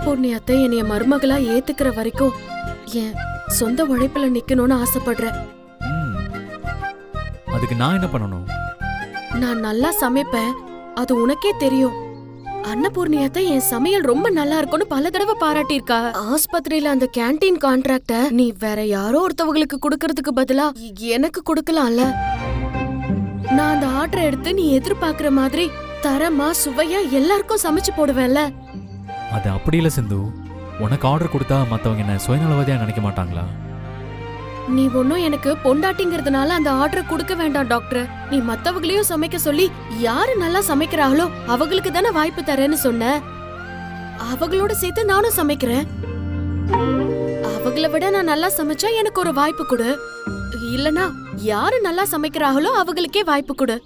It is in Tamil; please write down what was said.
அன்னபூர்ணி அத்தை என்னைய மருமகளா ஏத்துக்கிற வரைக்கும் என் சொந்த உழைப்புல நிக்கணும்னு ஆசைப்படுறேன். அதுக்கு நான் என்ன பண்ணணும்? நான் நல்லா சமைப்பேன், அது உனக்கே தெரியும். அன்னபூர்ணி அத்தை என் சமையல் ரொம்ப நல்லா இருக்கும்னு பல தடவை பாராட்டியிருக்கா. ஆஸ்பத்திரியில அந்த கேண்டீன் கான்ட்ராக்ட நீ வேற யாரோ ஒருத்தவங்களுக்கு குடுக்கறதுக்கு பதிலா எனக்கு குடுக்கலாம்ல. நான் அந்த ஆர்டர் எடுத்து நீ எதிர்பார்க்கிற மாதிரி தரமா சுவையா எல்லாருக்கும் சமைச்சு போடுவேன்ல. அது அப்படி இல்ல சிந்து. உனக்கு ஆர்டர் கொடுத்தா மத்தவங்க என்ன சுயநலவாதியா நினைக்க மாட்டாங்களா? நீ ஒன்னும் எனக்கு பொண்டாட்டிங்கிறதுனால அந்த ஆர்டர் கொடுக்க வேண்டாம் டாக்டர். நீ மத்தவங்களையும் சமைக்க சொல்லி யாரு நல்லா சமைக்கிறாங்களோ அவங்களுக்கு தானே வாய்ப்பு தரேன்னு சொன்ன. அவங்களோட சேர்த்து நானும் சமைக்கிறேன். அவங்கள விட நான் நல்லா சமைச்சா எனக்கு ஒரு வாய்ப்பு கொடு. இல்லனா யாரு நல்லா சமைக்கிறாங்களோ அவங்களுக்கே வாய்ப்பு கொடு.